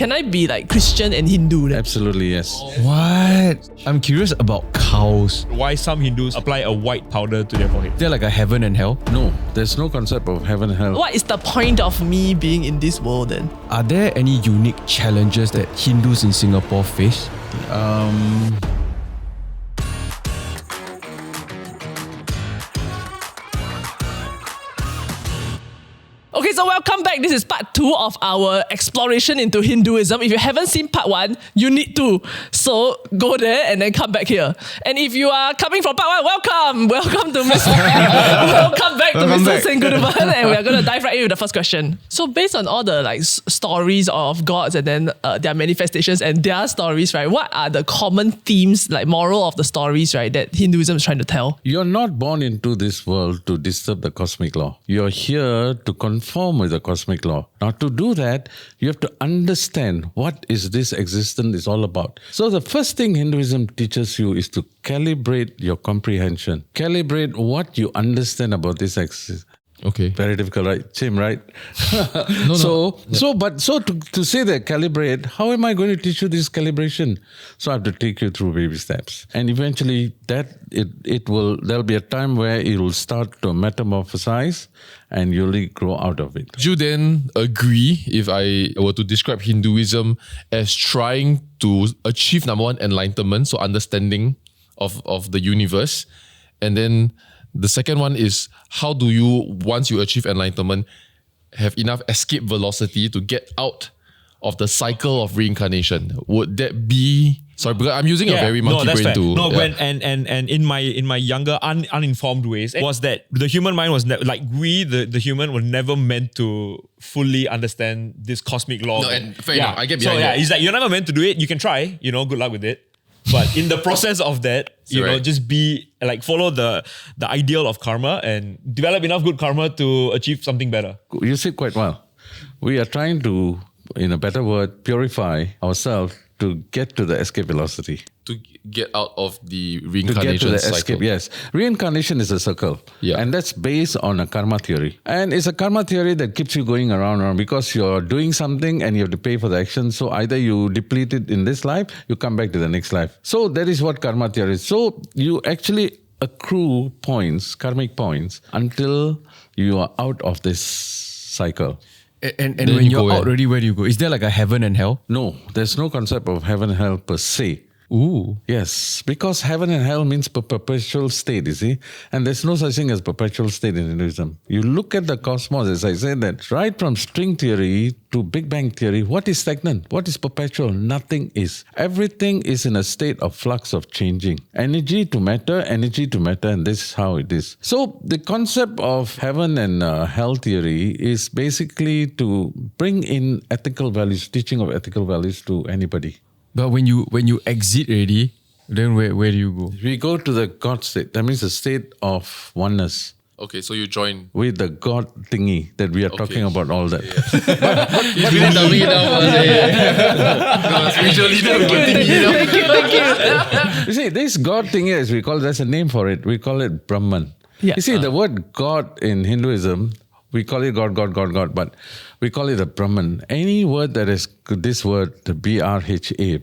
can I be like Christian and Hindu then? Absolutely, yes. What? I'm curious about cows. Why some Hindus apply a white powder to their forehead? They're like a heaven and hell. No, there's no concept of heaven and hell. What is the point of me being in this world then? Are there any unique challenges that Hindus in Singapore face? Okay, so welcome back. This is part 2 of our exploration into Hinduism. If you haven't seen part 1, you need to. So go there and then come back here. And if you are coming from part 1, welcome. Welcome to Mr. welcome back to Mr. Sengkuttuvan. And we're going to dive right in with the first question. So based on all the like stories of gods and then their manifestations and their stories, right? What are the common themes, like moral of the stories, right, that Hinduism is trying to tell? You're not born into this world to disturb the cosmic law. You're here to conform with the cosmic law. Now, to do that, you have to understand what is this existence is all about. So the first thing Hinduism teaches you is to calibrate your comprehension. Calibrate what you understand about this existence. Okay. Very difficult, right? Same, right? No. To say that calibrate, how am I going to teach you this calibration? So I have to take you through baby steps. And eventually there'll be a time where it will start to metamorphosize and you'll grow out of it. Would you then agree if I were to describe Hinduism as trying to achieve number one, enlightenment, so understanding of the universe, and then the second one is how do you, once you achieve enlightenment, have enough escape velocity to get out of the cycle of reincarnation? Would that be... Sorry, because I'm using a very monkey brain to... No, and in my younger uninformed ways, was that the human mind was the human was never meant to fully understand this cosmic law. No, and fair enough, I get behind So it. it's like you're never meant to do it. You can try, good luck with it. But in the process of that, just be like, follow the ideal of karma and develop enough good karma to achieve something better. You said quite well. We are trying to, in a better word, purify ourselves to get to the escape velocity. To get out of the To reincarnation get to the cycle. escape, yes. Reincarnation is a circle. Yeah. And that's based on a karma theory. And it's a karma theory that keeps you going around because you're doing something and you have to pay for the action. So either you deplete it in this life, you come back to the next life. So that is what karma theory is. So you actually accrue points, karmic points, until you are out of this cycle. And when you you're go out already, where do you go? Is there like a heaven and hell? No, there's no concept of heaven and hell per se. Ooh. Yes, because heaven and hell means perpetual state, you see. And there's no such thing as perpetual state in Hinduism. You look at the cosmos, as I said, that right from string theory to Big Bang theory, what is stagnant? What is perpetual? Nothing is. Everything is in a state of flux of changing. Energy to matter, and this is how it is. So the concept of heaven and hell theory is basically to bring in ethical values, teaching of ethical values to anybody. But when you exit already, then where do you go? We go to the God state. That means the state of oneness Okay, so you join. with the God thingy that we are talking about all that. He's really dumbing it down. Spiritual leader. You see, this God thingy, as we call it, there's a name for it. We call it Brahman. Yeah. You see, the word God in Hinduism, we call it God, but we call it a Brahman. Any word that is this word, the B-R-H-A,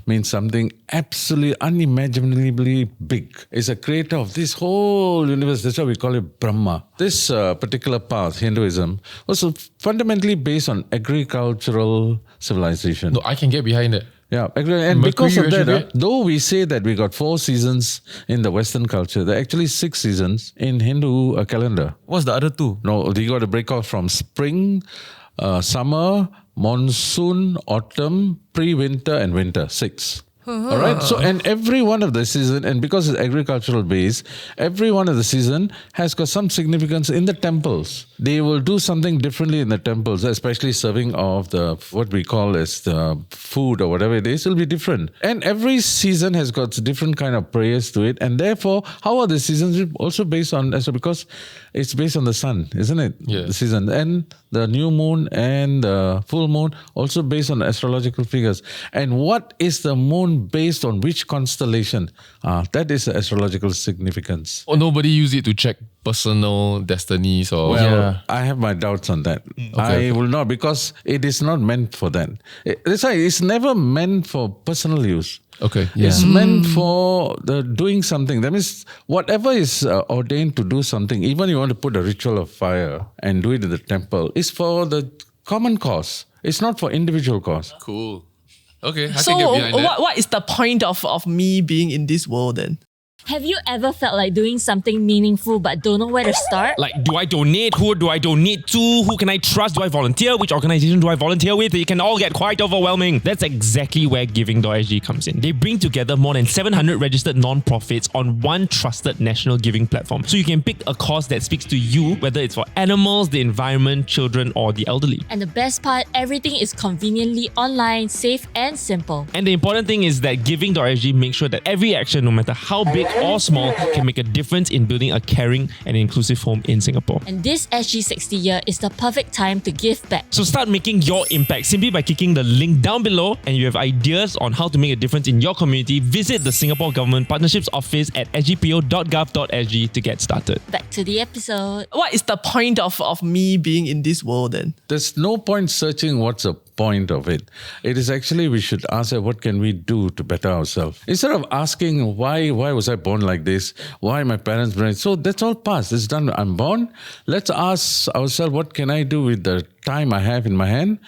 means something absolutely unimaginably big. It's a creator of this whole universe. That's why we call it Brahma. This particular path, Hinduism, was fundamentally based on agricultural civilization. No, I can get behind it. Yeah, and But because could of you that, actually though we say that we got 4 seasons in the Western culture, there are actually 6 seasons in Hindu calendar. What's the other 2? No, you got to break off from spring, summer, monsoon, autumn, pre-winter, and winter. 6. All right. So, and every one of the season, and because it's agricultural based, every one of the season has got some significance in the temples. They will do something differently in the temples, especially serving of the what we call as the food or whatever it is. Will be different, and every season has got different kind of prayers to it. And therefore, how are the seasons also based on? So because it's based on the sun, isn't it? Yeah. The season and the new moon and the full moon also based on astrological figures. And what is the moon born based on which constellation. That is the astrological significance. Or nobody use it to check personal destinies or... Well, I have my doubts on that. I will not, because it is not meant for that. That's why it's never meant for personal use. Okay. It's meant for the doing something. That means whatever is ordained to do something, even you want to put a ritual of fire and do it in the temple, is for the common cause. It's not for individual cause. Cool. Okay, I So can get behind that. what is the point of me being in this world then? Have you ever felt like doing something meaningful but don't know where to start? Like, do I donate? Who do I donate to? Who can I trust? Do I volunteer? Which organization do I volunteer with? It can all get quite overwhelming. That's exactly where Giving.sg comes in. They bring together more than 700 registered non-profits on one trusted national giving platform. So you can pick a cause that speaks to you, whether it's for animals, the environment, children, or the elderly. And the best part, everything is conveniently online, safe and simple. And the important thing is that Giving.sg makes sure that every action, no matter how big or small, can make a difference in building a caring and inclusive home in Singapore. And this SG60 year is the perfect time to give back. So start making your impact simply by clicking the link down below. And you have ideas on how to make a difference in your community, visit the Singapore Government Partnerships Office at SGPO.gov.sg to get started. Back to the episode. What is the point of me being in this world then? There's no point searching what's the point of it. It is actually, we should ask, what can we do to better ourselves? Instead of asking, why was I born like this? Why my parents born? So that's all past. It's done. I'm born. Let's ask ourselves, what can I do with the time I have in my hand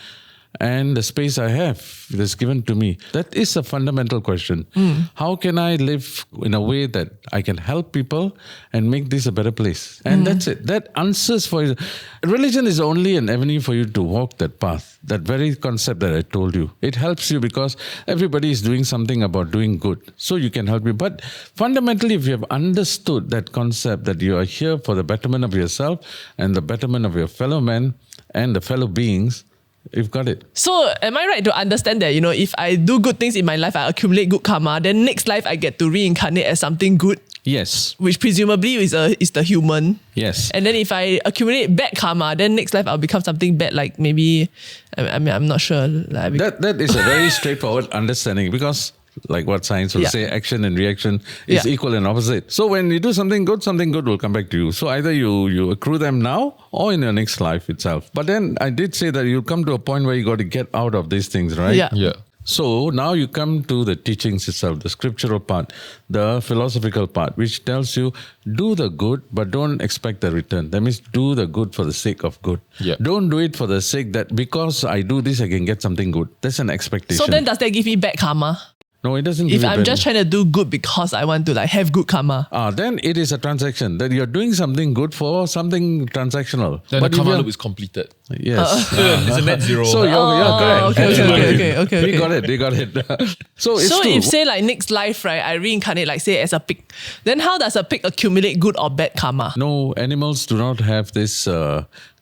and the space I have that's given to me? That is a fundamental question. How can I live in a way that I can help people and make this a better place? And that's it. That answers for you. Religion is only an avenue for you to walk that path. That very concept that I told you. It helps you because everybody is doing something about doing good. So you can help you. But fundamentally, if you have understood that concept that you are here for the betterment of yourself and the betterment of your fellow men and the fellow beings, you've got it. So am I right to understand that, if I do good things in my life, I accumulate good karma, then next life I get to reincarnate as something good, Yes. which presumably is the human. Yes. And then if I accumulate bad karma, then next life I'll become something bad, like maybe, I'm not sure. That is a very straightforward understanding because, like what science will say, action and reaction is equal and opposite. So when you do something good will come back to you. So either you accrue them now or in your next life itself. But then I did say that you come to a point where you got to get out of these things, right? Yeah. So now you come to the teachings itself, the scriptural part, the philosophical part, which tells you do the good, but don't expect the return. That means do the good for the sake of good. Yeah. Don't do it for the sake that because I do this, I can get something good. That's an expectation. So then does that give me bad karma? No, it doesn't give If you I'm bad- just trying to do good because I want to have good karma. then it is a transaction that you're doing something good for something transactional. Then But the if karma you're- loop is completed. Yes. It's a net zero. So correct. Okay. We got it. So it's So true. if say next life, right, I reincarnate say as a pig, then how does a pig accumulate good or bad karma? No, animals do not have this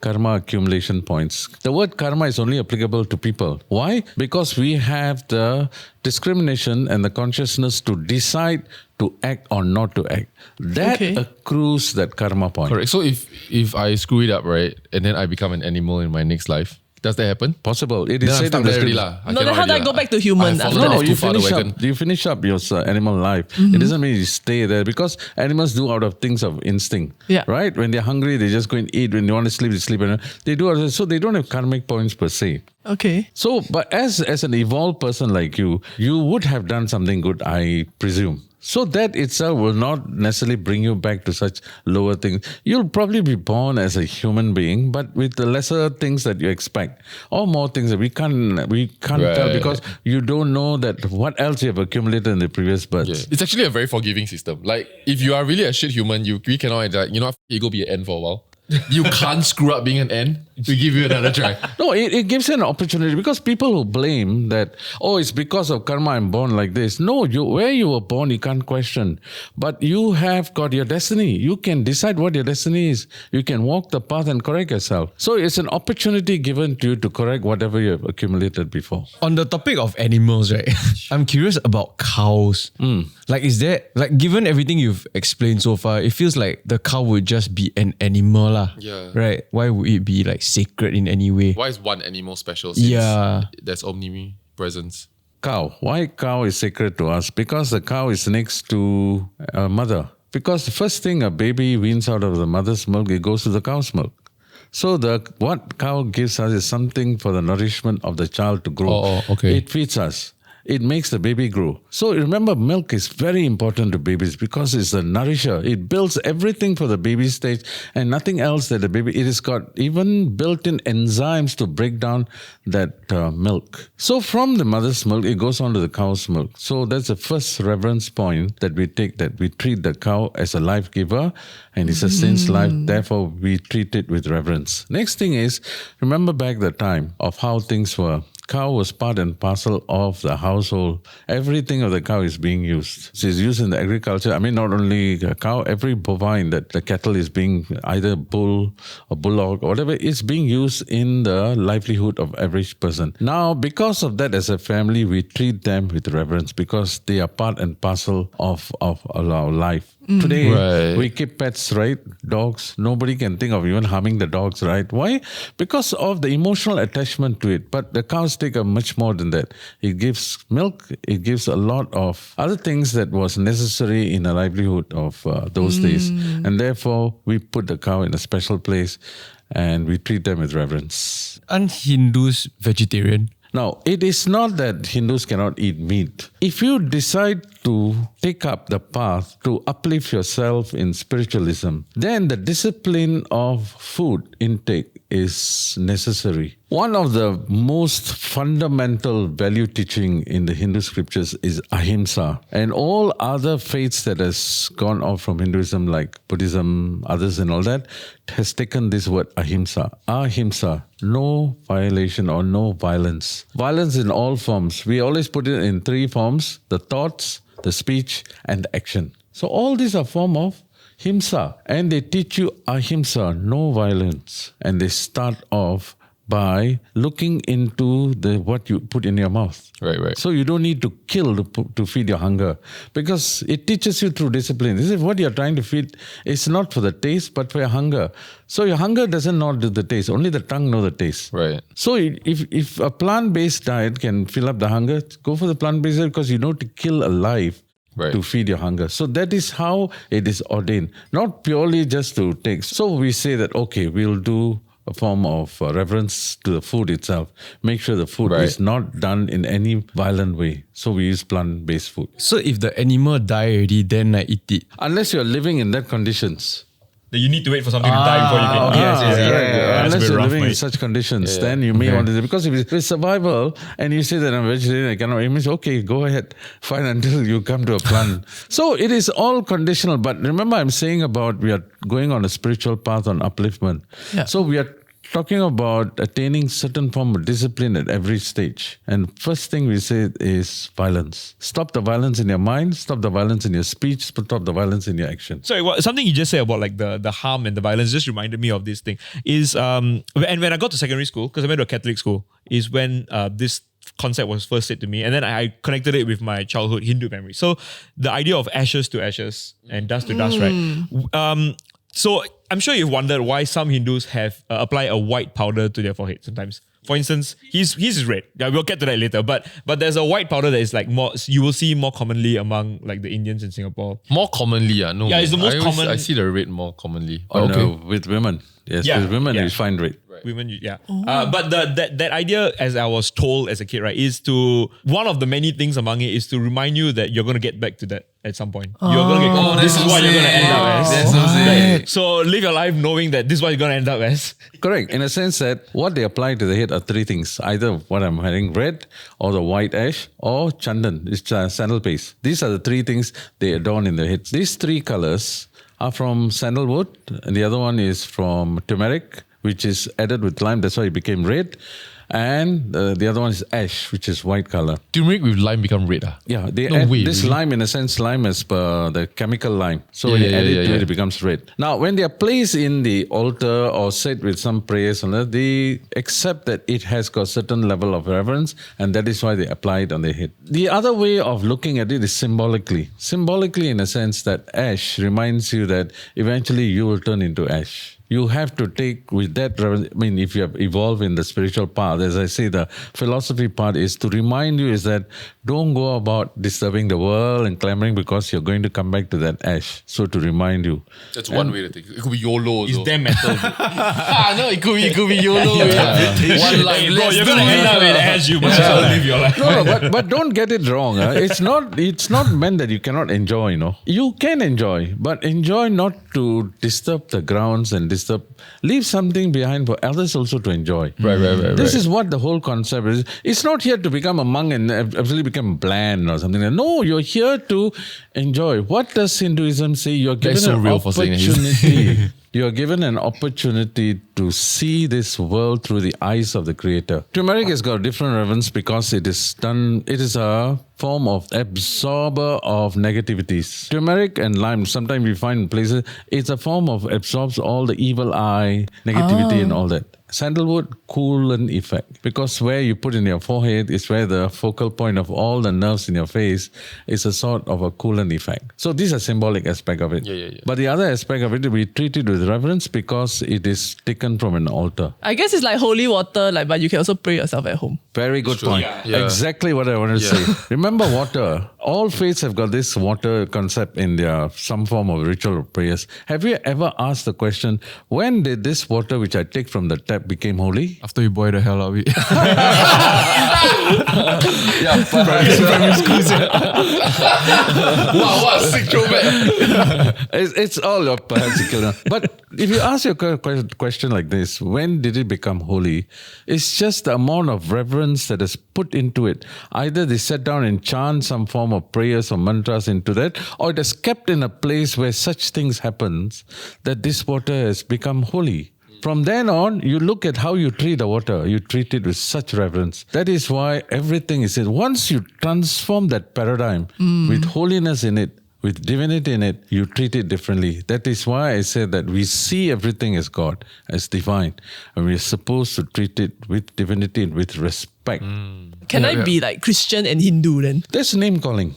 karma accumulation points. The word karma is only applicable to people. Why? Because we have the discrimination and the consciousness to decide to act or not to act. That accrues that karma point. Correct. So if I screw it up, right, and then I become an animal in my next life, does that happen? Possible. It is Then I'm said stuck in the there already scripture. lah. No, then how do I go back to human after that? No, too far the wagon. you finish up your animal life. It doesn't mean you stay there because animals do out of things of instinct. Yeah. Right? When they're hungry, they just go and eat. When they want to sleep, they sleep. And they do so they don't have karmic points per se. Okay. So, but as an evolved person like you would have done something good, I presume. So that itself will not necessarily bring you back to such lower things. You'll probably be born as a human being, but with the lesser things that you expect, or more things that we can't tell because you don't know that what else you have accumulated in the previous births. Yeah. It's actually a very forgiving system. Like if you are really a shit human, we cannot you go be an ant for a while. You can't screw up being an ant. We give you another try. No, it gives you an opportunity because people who blame that, it's because of karma I'm born like this. No, where you were born, you can't question. But you have got your destiny. You can decide what your destiny is. You can walk the path and correct yourself. So it's an opportunity given to you to correct whatever you have accumulated before. On the topic of animals, right? I'm curious about cows. Is there, given everything you've explained so far, it feels like the cow would just be an animal lah. Yeah. Right? Why would it be sacred in any way? Why is one animal special since there's omnipresence? cow. Why cow is sacred to us? Because the cow is next to a mother. Because the first thing a baby weans out of the mother's milk, it goes to the cow's milk. So what cow gives us is something for the nourishment of the child to grow. Oh, okay. It feeds us. It makes the baby grow. So remember, milk is very important to babies because it's the nourisher. It builds everything for the baby stage and nothing else that the baby, it has got even built-in enzymes to break down that milk. So from the mother's milk, it goes on to the cow's milk. So that's the first reverence point that we take, that we treat the cow as a life giver and it sustains life. Therefore, we treat it with reverence. Next thing is, remember back the time of how things were. Cow was part and parcel of the household. Everything of the cow is being used. It's used in the agriculture. I mean, not only a cow, every bovine that the cattle is being, either bull or bullock or whatever, is being used in the livelihood of every person. Now, because of that, as a family, we treat them with reverence because they are part and parcel of our life. Today, we keep pets, right? Dogs. Nobody can think of even harming the dogs, right? Why? Because of the emotional attachment to it. But the cows take much more than that. It gives milk. It gives a lot of other things that was necessary in the livelihood of those days. And therefore, we put the cow in a special place and we treat them with reverence. Aren't Hindus vegetarian? Now, it is not that Hindus cannot eat meat. If you decide to take up the path to uplift yourself in spiritualism, then the discipline of food intake is necessary. One of the most fundamental value teaching in the Hindu scriptures is ahimsa. And all other faiths that has gone off from Hinduism, like Buddhism, others and all that, has taken this word ahimsa. Ahimsa, no violation or no violence. Violence in all forms. We always put it in three forms: the thoughts, the speech, and the action. So all these are form of himsa. And they teach you ahimsa, no violence. And they start off by looking into what you put in your mouth. Right. So you don't need to kill to feed your hunger, because it teaches you through discipline. This is what you're trying to feed. It's not for the taste, but for your hunger. So your hunger doesn't know the taste. Only the tongue knows the taste. Right. So if a plant-based diet can fill up the hunger, go for the plant-based diet, because you know to kill a life. Right. To feed your hunger. So that is how it is ordained. Not purely just to take. So we say that, okay, we'll do a form of reverence to the food itself. Make sure the food is not done in any violent way. So we use plant-based food. So if the animal die already, then I eat it. Unless you're living in that conditions. You need to wait for something to die before you can. Unless you're living in such conditions, then you may want to. Because if it's survival and you say that I'm vegetarian, I cannot, it means, okay, go ahead, fine, until you come to a plan. So it is all conditional. But remember, I'm saying about we are going on a spiritual path on upliftment. Yeah. So we are talking about attaining certain form of discipline at every stage. And first thing we say is violence. Stop the violence in your mind, stop the violence in your speech, stop the violence in your action. Sorry, something you just said about like the harm and the violence just reminded me of this thing. Is and when I got to secondary school, because I went to a Catholic school, is when this concept was first said to me, and then I connected it with my childhood Hindu memory. So the idea of ashes to ashes and dust to dust, right? So I'm sure you've wondered why some Hindus have apply a white powder to their forehead sometimes. For instance, his is red. Yeah, we'll get to that later. But there's a white powder that is like more, you will see more commonly among like the Indians in Singapore. More commonly, no. Yeah, it's the most common. I see the red more commonly. No, with women. Yes, with women you find red. Women, yeah. But that idea, as I was told as a kid, right, is to, one of the many things among it is to remind you that you're going to get back to that at some point. You're going to get, this is what you're going to end up as. That's so sad. So live your life knowing that this is what you're going to end up as. Correct. In a sense that what they apply to the head are three things. Either what I'm having, red, or the white ash, or chandan, it's sandal paste. These are the three things they adorn in the head. These three colors are from sandalwood, and the other one is from turmeric, which is added with lime. That's why it became red. And the other one is ash, which is white color. Turmeric with lime become red. Yeah, they add this lime, in a sense, lime as per the chemical lime. So when you add it to it, it becomes red. Now, when they are placed in the altar or said with some prayers, they accept that it has got certain level of reverence, and that is why they apply it on their head. The other way of looking at it is symbolically. Symbolically, in a sense that ash reminds you that eventually you will turn into ash. you have to take with that. I mean, if you have evolved in the spiritual path, as I say, the philosophy part is to remind you is that don't go about disturbing the world and clamoring because you're going to come back to that ash. So to remind you. That's one way to think. It could be YOLO also. It's damn metal. No, it could be YOLO. One life. Bro, you're gonna end up in ash. You must live your life. No, but don't get it wrong. It's not meant that you cannot enjoy, You can enjoy, but enjoy not to disturb the grounds and leave something behind for others also to enjoy. Right. This is what the whole concept is. It's not here to become a monk and absolutely become bland or something. No, you're here to enjoy. What does Hinduism say? You're given so an real for saying it. opportunity. You're given an opportunity to see this world through the eyes of the Creator. Turmeric has got different relevance because it is a form of absorber of negativities. Turmeric and lime, sometimes we find in places, it's a form of absorbs all the evil eye, negativity and all that. Sandalwood, coolant effect. Because where you put in your forehead is where the focal point of all the nerves in your face is a sort of a coolant effect. So this is a symbolic aspect of it. Yeah. But the other aspect of it, we treat it with reverence because it is taken from an altar. I guess it's like holy water, but you can also pray yourself at home. Very good True. point. Yeah. Exactly what I wanted to say. Remember water. All faiths have got this water concept in their some form of ritual or prayers. Have you ever asked the question, when did this water which I take from the tap became holy? After you boil the hell out of it. Primary school. Wow, what a sick throwback. It's all of perhaps. But if you ask your question like this, when did it become holy? It's just the amount of reverence that is put into it. Either they sat down and chant some form of prayers or mantras into that, or it is kept in a place where such things happens that this water has become holy. From then on, you look at how you treat the water. You treat it with such reverence. That is why everything is it. Once you transform that paradigm with holiness in it, with divinity in it, you treat it differently. That is why I said that we see everything as God, as divine. And we are supposed to treat it with divinity and with respect. Can I be like Christian and Hindu then? That's name calling.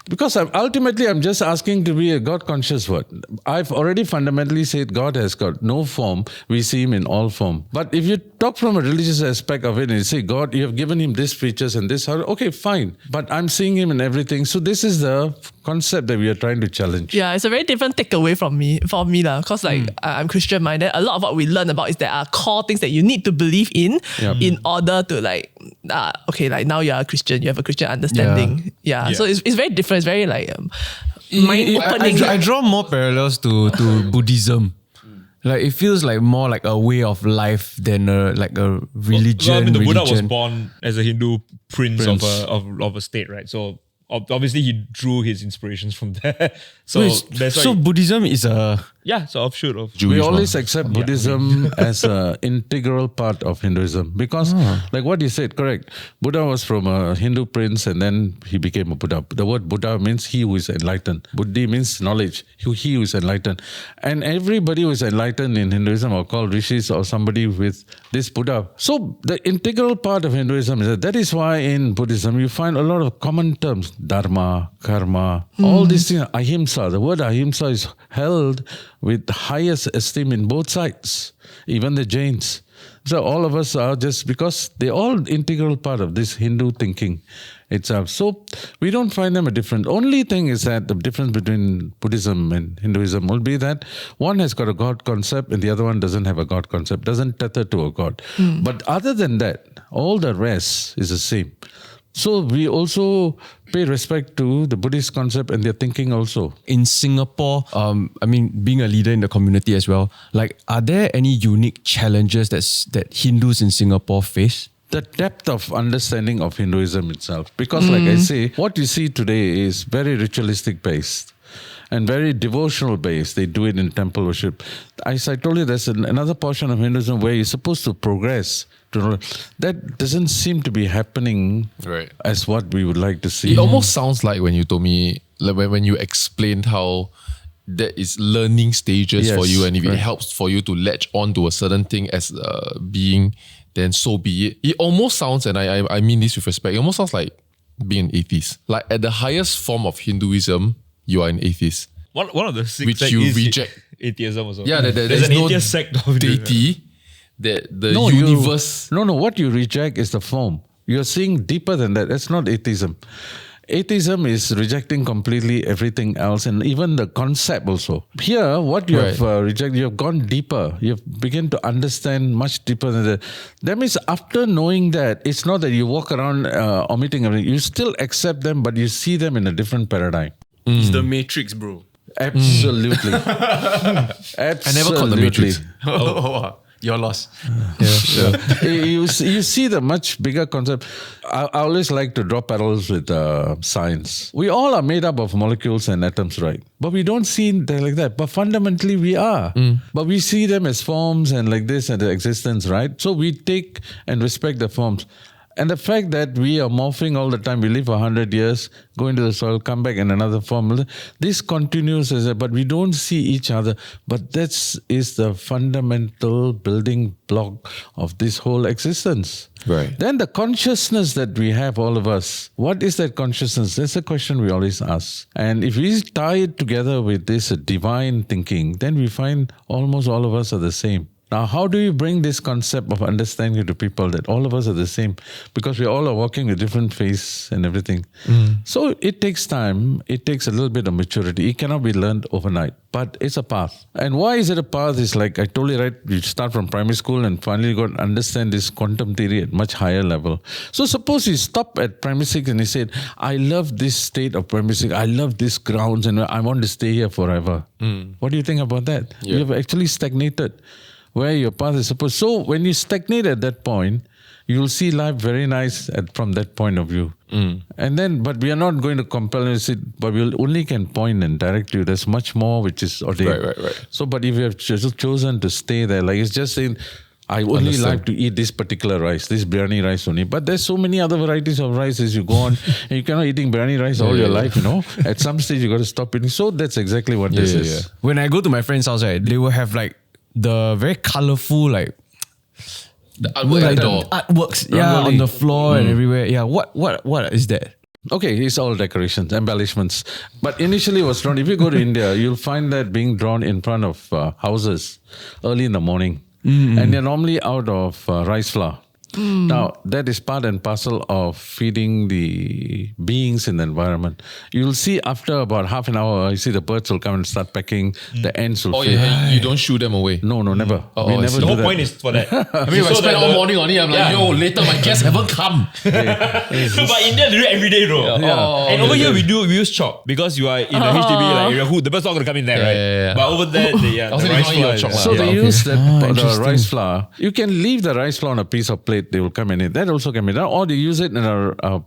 Because ultimately, I'm just asking to be a God-conscious word. I've already fundamentally said God has got no form. We see Him in all form. But if you talk from a religious aspect of it and you say, God, you have given Him these features and this, okay, fine. But I'm seeing Him in everything. So this is the concept that we are trying to challenge. Yeah, it's a very different takeaway for me because I'm Christian minded. A lot of what we learn about is there are core things that you need to believe in order to now you are a Christian, you have a Christian understanding. Yeah. So it's very different. It's very mind opening. I draw more parallels to Buddhism. Like it feels like more like a way of life than a religion. The Buddha was born as a Hindu prince. Of a state, right? So obviously he drew his inspirations from there. So that's why. So Buddhism is a so offshoot of Jewish. We always accept Buddhism as an integral part of Hinduism because, like what you said, correct. Buddha was from a Hindu prince and then he became a Buddha. The word Buddha means he who is enlightened. Buddhi means knowledge. He who is enlightened. And everybody who is enlightened in Hinduism are called rishis or somebody with this Buddha. So the integral part of Hinduism is that is why in Buddhism you find a lot of common terms. Dharma, karma, all these things. Ahimsa. The word ahimsa is held with the highest esteem in both sides, even the Jains. So all of us are just because they're all integral part of this Hindu thinking itself. So we don't find them a different. Only thing is that the difference between Buddhism and Hinduism will be that one has got a God concept and the other one doesn't have a God concept, doesn't tether to a God. But other than that, all the rest is the same. So we also pay respect to the Buddhist concept and their thinking also. In Singapore, being a leader in the community as well, are there any unique challenges that Hindus in Singapore face? The depth of understanding of Hinduism itself. Because like I say, what you see today is very ritualistic based and very devotional based. They do it in temple worship. As I told you, there's another portion of Hinduism where you're supposed to progress. That doesn't seem to be happening as what we would like to see. It almost sounds like when you told me, when you explained how there is learning stages for you, and if it helps for you to latch on to a certain thing as a being, then so be it. It almost sounds, and I mean this with respect, it almost sounds like being an atheist. Like at the highest form of Hinduism, you are an atheist. One of the which you reject atheism also. Yeah, there's an no atheist sect of deity. That the No, universe. No, what you reject is the form. You're seeing deeper than that. That's not atheism. Atheism is rejecting completely everything else and even the concept also. Here, what you have rejected, you have gone deeper. You've begun to understand much deeper than that. That means after knowing that, it's not that you walk around omitting everything. You still accept them, but you see them in a different paradigm. It's the Matrix, bro. Absolutely. Absolutely. I never caught the Matrix. Your loss. you see the much bigger concept. I always like to draw parallels with science. We all are made up of molecules and atoms, right? But we don't see them like that. But fundamentally, we are. But we see them as forms and like this and the existence, right? So we take and respect the forms. And the fact that we are morphing all the time, we live for 100 years, go into the soil, come back in another form. This continues, but we don't see each other. But that is the fundamental building block of this whole existence. Right. Then the consciousness that we have, all of us, what is that consciousness? That's a question we always ask. And if we tie it together with this divine thinking, then we find almost all of us are the same. Now, how do you bring this concept of understanding to people that all of us are the same? Because we all are walking with different face and everything. So it takes time. It takes a little bit of maturity. It cannot be learned overnight, but it's a path. And why is it a path? It's like I told you, right? You start from primary school and finally got to understand this quantum theory at much higher level. So suppose you stop at primary 6 and you said, I love this state of primary 6. I love these grounds and I want to stay here forever. What do you think about that? You have actually stagnated where your path is supposed. So when you stagnate at that point, you'll see life very nice from that point of view. And then, but we are not going to compel you to sit, but we only can point and direct you. There's much more which is ordained. Right. So, but if you have chosen to stay there, like it's just saying, I only like to eat this particular rice, this biryani rice only. But there's so many other varieties of rice as you go on. And you cannot eating biryani rice all your life, you know. At some stage, you got to stop eating. So that's exactly what this is. When I go to my friend's house, right, they will have like the very colorful, like The artwork artworks, on the floor and everywhere. Yeah, what is that? Okay, it's all decorations, embellishments. But initially it was drawn, if you go to India, you'll find that being drawn in front of houses early in the morning. And they're normally out of rice flour. Now, that is part and parcel of feeding the beings in the environment. You'll see after about half an hour, you see the birds will come and start pecking, the ants will feed. And you don't shoo them away. No, never. We never The do whole that. point is for that. I mean, if I spend all morning on it, I'm like, yo, later my guests haven't come. But India do it every day, bro. And over here we use chalk because you are in a HDB like area. The bird's not going to come in there, right? Yeah. But over there, I was thinking rice flour. chalk. So they use the rice flour. You can leave the rice flour on a piece of plate. They will come in it. That also can be done. Or they use it in a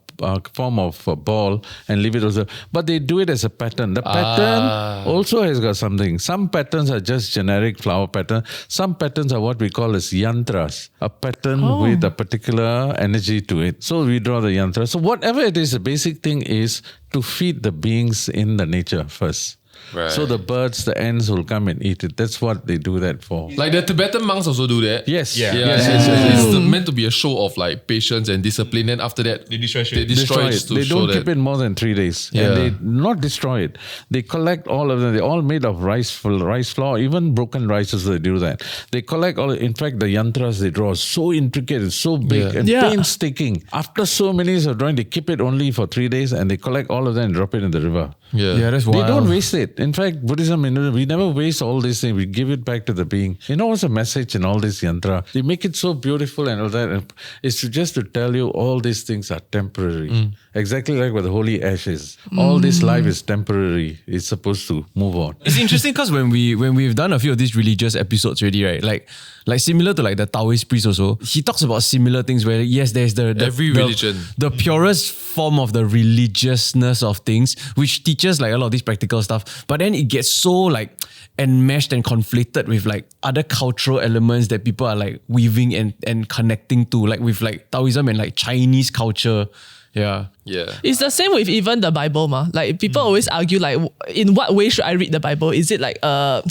form of a ball and leave it also. But they do it as a pattern. The pattern also has got something. Some patterns are just generic flower pattern. Some patterns are what we call as yantras. A pattern with a particular energy to it. So we draw the yantra. So whatever it is, the basic thing is to feed the beings in the nature first. Right. So the birds, the ants will come and eat it. That's what they do that for. Like the Tibetan monks also do that. Yes. Yes. It's meant to be a show of like patience and discipline. Then after that, They destroy shit. They destroy it. They don't keep it more than 3 days. And they not destroy it. They collect all of them. They're all made of rice flour, even broken rices, they do that. They collect all. In fact, the yantras they draw are so intricate, it's so big and painstaking. After so many years of drawing, they keep it only for 3 days and they collect all of them and drop it in the river. Yeah, that's They wild. don't waste it. In fact, Buddhism, we never waste all these things. We give it back to the being. You know what's the message in all this yantra? They make it so beautiful and all that. And it's just to tell you all these things are temporary. Exactly like what the holy ash is. All this life is temporary. It's supposed to move on. It's interesting because when we've done a few of these religious episodes already, right? Like similar to like the Taoist priest also, he talks about similar things where yes, there's Every religion. the purest form of the religiousness of things, which teaches like a lot of this practical stuff. But then it gets so like enmeshed and conflated with like other cultural elements that people are like weaving and connecting to, like with like Taoism and like Chinese culture. Yeah. It's the same with even the Bible, ma. Like people always argue, like, in what way should I read the Bible? Is it like a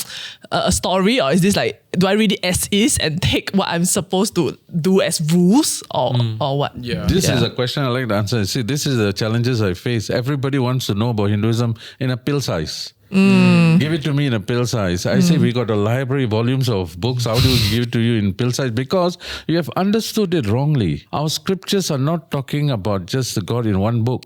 story, or is this like, do I read it as is and take what I'm supposed to do as rules, or what? This is a question I like to answer. See, this is the challenges I face. Everybody wants to know about Hinduism in a pill size. Give it to me in a pill size. I say we got a library, volumes of books. How do we give it to you in pill size? Because you have understood it wrongly. Our scriptures are not talking about just the God in one book.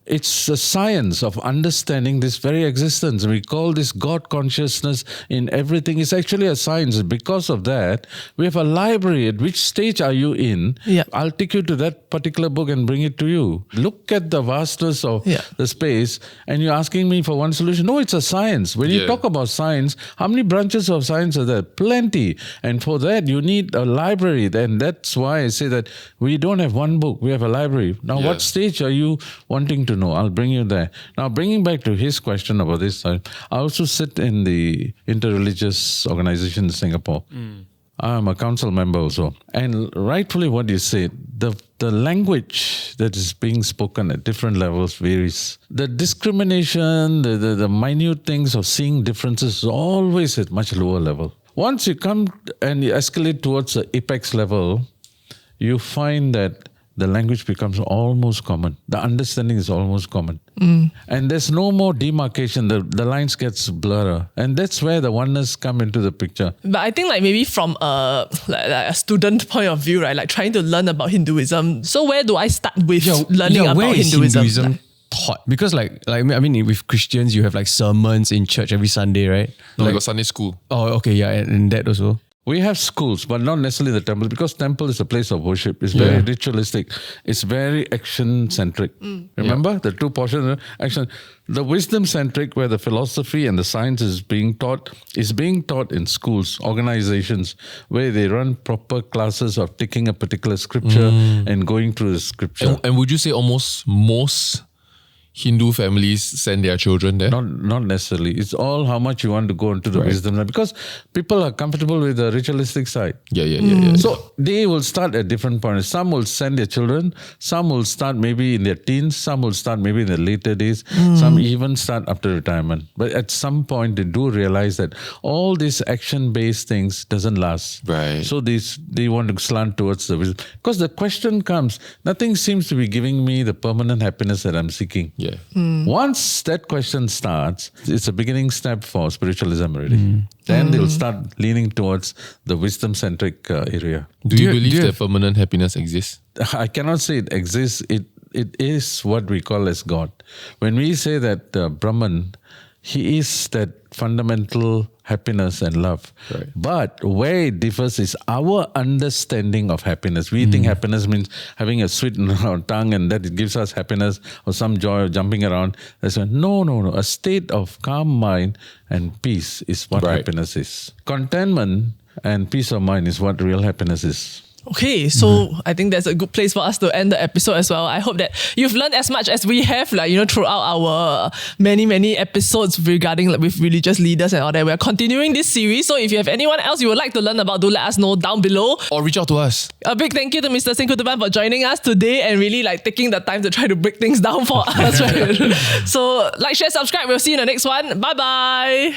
It's a science of understanding this very existence. We call this God consciousness in everything. It's actually a science. Because of that, we have a library. At which stage are you in? Yeah. I'll take you to that particular book and bring it to you. Look at the vastness of the space, and you're asking me for one solution. No, it's a science. When you talk about science, how many branches of science are there? Plenty. And for that, you need a library. And that's why I say that we don't have one book. We have a library. Now, what stage are you wanting to know? I'll bring you there. Now, bringing back to his question about this, I also sit in the interreligious organization in Singapore. I'm a council member also. And rightfully what you said, the language that is being spoken at different levels varies. The discrimination, the minute things of seeing differences is always at much lower level. Once you come and you escalate towards the apex level, you find that the language becomes almost common. The understanding is almost common. And there's no more demarcation. The lines gets blurrer. And that's where the oneness come into the picture. But I think like maybe from like a student point of view, right? Like trying to learn about Hinduism. So where do I start with learning about where is Hinduism? Like, taught? Because like I mean, with Christians, you have like sermons in church every Sunday, right? No, we Like, got Sunday school. oh, okay, yeah, and that also. We have schools, but not necessarily the temple, because temple is a place of worship. It's very ritualistic. It's very action-centric. Remember the two portions of action. The wisdom-centric, where the philosophy and the science is being taught in schools, organizations, where they run proper classes of taking a particular scripture and going through the scripture. And would you say almost most Hindu families send their children there? Not necessarily. It's all how much you want to go into the wisdom, because people are comfortable with the ritualistic side. Yeah. So they will start at different points. Some will send their children. Some will start maybe in their teens. Some will start maybe in their later days. Some even start after retirement. But at some point, they do realize that all these action-based things doesn't last. Right. So they want to slant towards the wisdom. Because the question comes, nothing seems to be giving me the permanent happiness that I'm seeking. Yeah. Once that question starts, it's a beginning step for spiritualism already. Then they'll start leaning towards the wisdom-centric area. Do you believe that permanent happiness exists? I cannot say it exists. It is what we call as God. When we say that Brahman, he is that fundamental happiness and love. Right. But where it differs is our understanding of happiness. We think happiness means having a sweet in our tongue and that it gives us happiness or some joy of jumping around. No. A state of calm mind and peace is what happiness is. Contentment and peace of mind is what real happiness is. Okay, so I think that's a good place for us to end the episode as well. I hope that you've learned as much as we have, throughout our many episodes regarding with religious leaders and all that. We're continuing this series. So if you have anyone else you would like to learn about, do let us know down below. Or reach out to us. A big thank you to Mr. Sengkuttuvan for joining us today and really taking the time to try to break things down for us. Right? So share, subscribe. We'll see you in the next one. Bye-bye.